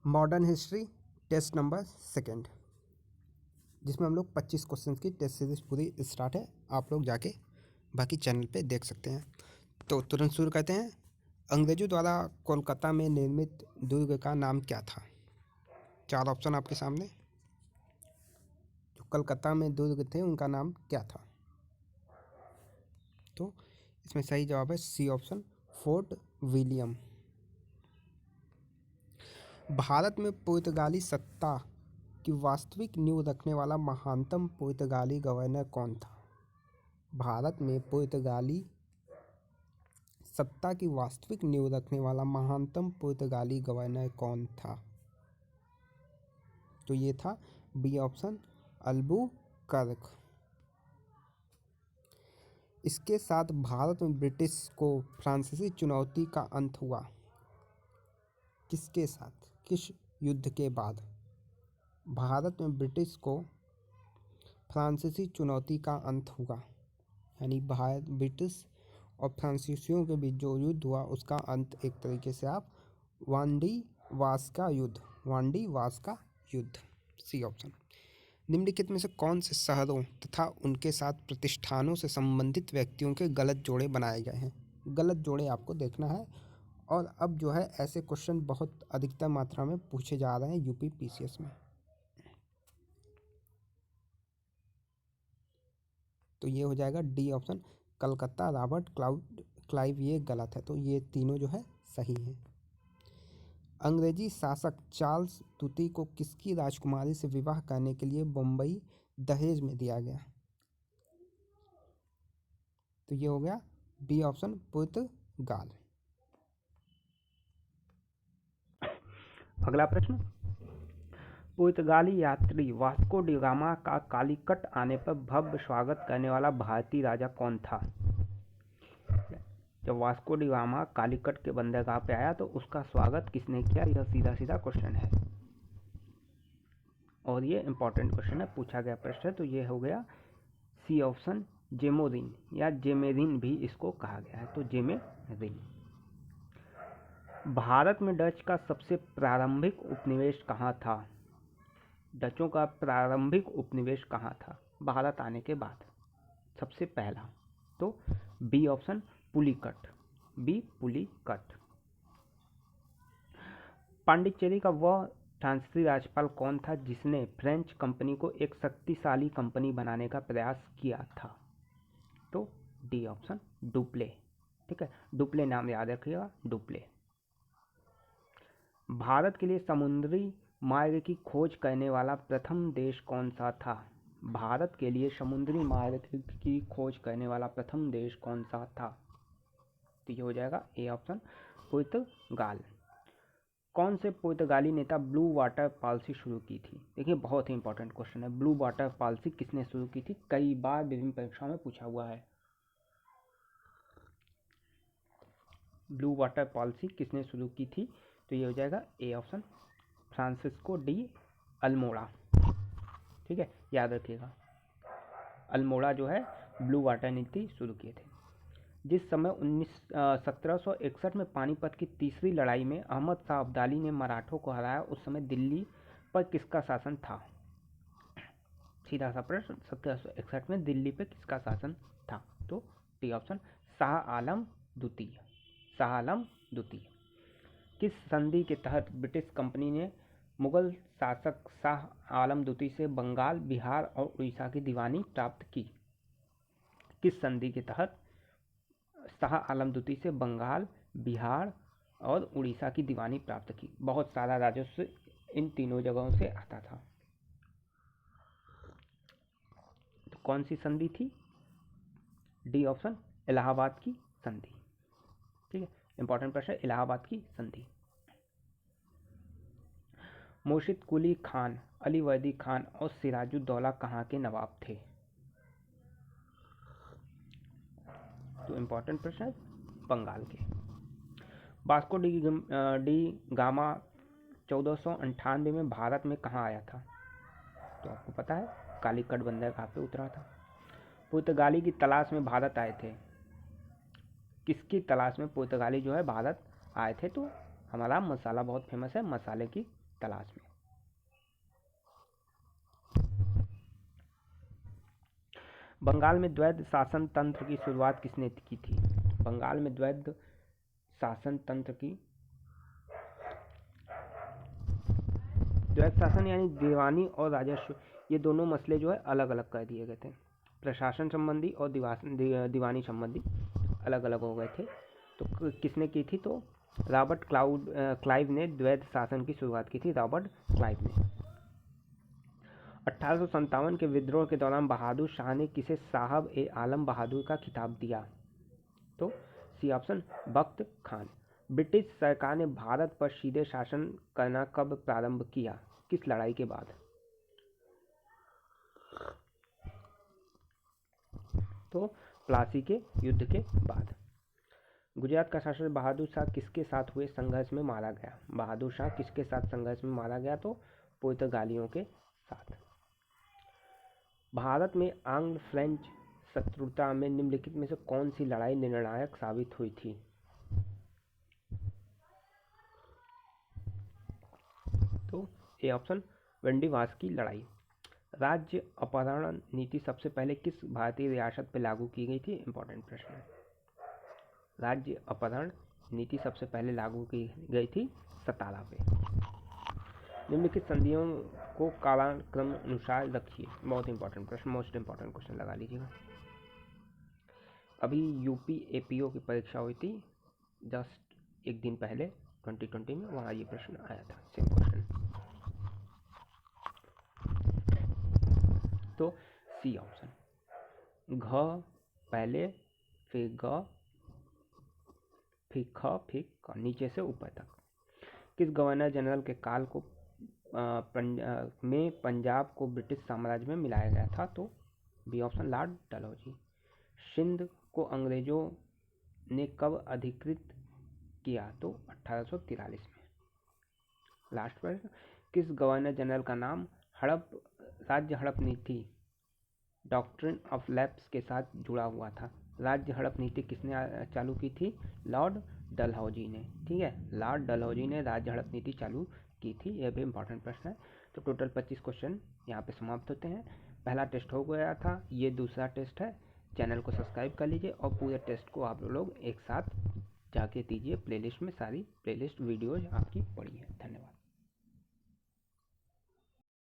Modern history test number 2, जिसमें हम लोग 25 क्वेश्चन की टेस्ट सीरीज पूरी स्टार्ट है। आप लोग जाके बाकी चैनल पे देख सकते हैं। तो तुरंत शुरू करते हैं। अंग्रेजों द्वारा कोलकाता में निर्मित दुर्ग का नाम क्या था? 4 ऑप्शन आपके सामने। जो कलकत्ता में दुर्ग थे उनका नाम क्या था? तो इसमें सही जवाब है C option, Fort William. Bharat में पुर्तगाली सत्ता की वास्तविक नींव रखने वाला महानतम पुर्तगाली गवर्नर कौन था? भारत में पुर्तगाली सत्ता की वास्तविक नींव रखने वाला महानतम पुर्तगाली गवर्नर कौन था? तो ये था बी ऑप्शन, अल्बुकर्क। इसके साथ भारत में ब्रिटिश को फ्रांसीसी चुनौती का अंत हुआ। किसके साथ, किस युद्ध के बाद भारत में ब्रिटिश को फ्रांसीसी चुनौती का अंत हुआ? यानी भारत, ब्रिटिश और फ्रांसीसियों के बीच जो युद्ध हुआ उसका अंत, एक तरीके से आप वांडी वास का युद्ध। C option. निम्नलिखित में से कौन से शहरों तथा उनके साथ प्रतिष्ठानों से संबंधित व्यक्तियों के गलत जोड़े बनाए गए हैं? गलत जोड़े आपको देखना है। और अब जो है ऐसे क्वेश्चन बहुत अधिकतर मात्रा में पूछे जा रहे हैं यूपी पीसीएस में। तो ये हो जाएगा D option, Calcutta, Robert Clive, ये गलत है। तो ये तीनों जो है सही हैं। अंग्रेजी शासक चार्ल्स द्वितीय को किसकी राजकुमारी से विवाह करने के लिए बम्बई दहेज में दिया गया? तो ये हो गया बी ऑप्शन, पुर्तगाल। अगला प्रश्न, पुर्तगाली यात्री वास्को डी गामा का कालीकट आने पर भव्य स्वागत करने वाला भारतीय राजा कौन था? जब वास्को डी गामा कालीकट के बंदरगाह पे आया तो उसका स्वागत किसने किया? यह सीधा सीधा क्वेश्चन है और ये इंपॉर्टेंट क्वेश्चन है, पूछा गया प्रश्न है। तो ये हो गया सी ऑप्शन, जेमोरिन या जेमेरिन भी इसको कहा गया है। तो जेमेरिन। भारत में डच का सबसे प्रारंभिक उपनिवेश कहाँ था? डचों का प्रारंभिक उपनिवेश कहाँ था भारत आने के बाद सबसे पहला? तो B option, Pulicat, B Pulicat. Pondicherry का वह फ्रांसीसी राज्यपाल कौन था जिसने फ्रेंच कंपनी को एक शक्तिशाली कंपनी बनाने का प्रयास किया था? तो डी ऑप्शन, डुप्ले। ठीक है, डुप्ले नाम याद रखिएगा, डुप्ले। भारत के लिए समुद्री मार्ग की खोज करने वाला प्रथम देश कौन सा था? भारत के लिए समुद्री मार्ग की खोज करने वाला प्रथम देश कौन सा था? तो ये हो जाएगा ए ऑप्शन, पुर्तगाल। कौन से पुर्तगाली नेता ब्लू वाटर पॉलिसी शुरू की थी? देखिए बहुत ही इंपॉर्टेंट क्वेश्चन है, ब्लू वाटर पॉलिसी किसने शुरू की थी? कई बार विभिन्न परीक्षाओं में पूछा हुआ है। ब्लू वाटर पॉलिसी किसने शुरू की थी? तो ये हो जाएगा A option, Francisco de Almora. ठीक है, याद रखिएगा, अल्मोड़ा जो है ब्लू वाटर नीति शुरू किए थे। जिस समय 1761 में पानीपत की तीसरी लड़ाई में अहमद शाह अब्दाली ने मराठों को हराया, उस समय दिल्ली पर किसका शासन था? सीधा सा प्रश्न, 1761 में दिल्ली पे किसका शासन था? तो डी ऑप्शन, शाह आलम द्वितीय, शाह आलम द्वितीय। किस संधि के तहत ब्रिटिश कंपनी ने मुगल शासक शाह आलम द्वितीय से बंगाल, बिहार और उड़ीसा की दीवानी प्राप्त की? किस संधि के तहत शाह आलम द्वितीय से बंगाल, बिहार और उड़ीसा की दीवानी प्राप्त की? बहुत सारा राजस्व इन तीनों जगहों से आता था। तो कौन सी संधि थी? डी ऑप्शन, इलाहाबाद की संधि। ठीक है, इंपॉर्टेंट प्रश्न है, इलाहाबाद की संधि। मुर्शिद कुली खान, अली वर्दी खान और सिराजुद्दौला कहाँ के नवाब थे? तो इंपॉर्टेंट प्रश्न है, बंगाल के। वास्को डी गामा 1498 में भारत में कहाँ आया था? तो आपको पता है, कालीकट बंदरगाह पे उतरा था। पुर्तगाली की तलाश में भारत आए थे। किसकी तलाश में पुर्तगाली जो है भारत आए थे? तो हमारा मसाला बहुत फेमस है, मसाले की तलाश में। बंगाल में द्वैध शासन तंत्र की शुरुआत किसने की थी? बंगाल में द्वैध शासन तंत्र की, द्वैध शासन यानी दीवानी और राजस्व, ये दोनों मसले जो है अलग अलग कर दिए गए थे। प्रशासन संबंधी और दीवानी संबंधी अलग अलग हो गए थे। तो किसने की थी? तो रॉबर्ट क्लाइव ने द्वैध शासन की शुरुआत की थी। रॉबर्ट क्लाइव ने 1857 के विद्रोह के दौरान बहादुर शाह ने किसे साहब ए आलम बहादुर का खिताब दिया? तो सी ऑप्शन बख्त खान। ब्रिटिश सरकार ने भारत पर सीधे शासन करना कब प्रारंभ किया? किस लड़ाई के बाद? तो प्लासी के युद्ध के बाद। गुजरात का शासक बहादुर शाह किसके साथ हुए संघर्ष में मारा गया? बहादुर शाह किसके साथ संघर्ष में मारा गया? तो पुर्तगालियों के साथ। भारत में आंग्ल फ्रेंच शत्रुता में निम्नलिखित में से कौन सी लड़ाई निर्णायक साबित हुई थी? तो ए ऑप्शन विंडीवास की लड़ाई। राज्य अपहरण नीति सबसे पहले किस भारतीय रियासत पर लागू की गई थी? इंपॉर्टेंट प्रश्न है। राज्य अपहरण नीति सबसे पहले लागू की गई थी सतारा पे। निम्नलिखित संधियों को कालाक्रम अनुसार रखिए। बहुत इंपॉर्टेंट प्रश्न, मोस्ट इंपॉर्टेंट क्वेश्चन लगा लीजिएगा। अभी यूपी एपीओ की परीक्षा हुई थी जस्ट एक दिन पहले 2020 में, वहाँ ये प्रश्न आया था, सेम क्वेश्चन। तो सी ऑप्शन, घ पहले फिर ग फिर ख फिर क, नीचे से ऊपर तक। किस गवर्नर जनरल के काल को में पंजाब को ब्रिटिश साम्राज्य में मिलाया गया था? तो B option Lord Dalhousie. Sindh को अंग्रेजों ने कब अधिकृत किया? तो 1843 में। लास्ट पर, किस गवर्नर जनरल का नाम राज्य हड़प नीति डॉक्ट्रिन ऑफ लैप्स के साथ जुड़ा हुआ था? राज्य हड़प नीति किसने चालू की थी? लॉर्ड डलहौजी ने। ठीक है, लॉर्ड डलहौजी ने राज्य हड़प नीति चालू की थी। यह भी इंपॉर्टेंट प्रश्न है। तो टोटल 25 क्वेश्चन यहाँ पे समाप्त होते हैं। पहला टेस्ट हो गया था, ये दूसरा टेस्ट है। चैनल को सब्सक्राइब कर लीजिए और पूरे टेस्ट को आप लोग एक साथ जाके दीजिए। प्लेलिस्ट में सारी प्लेलिस्ट वीडियोज आपकी पड़ी है। धन्यवाद।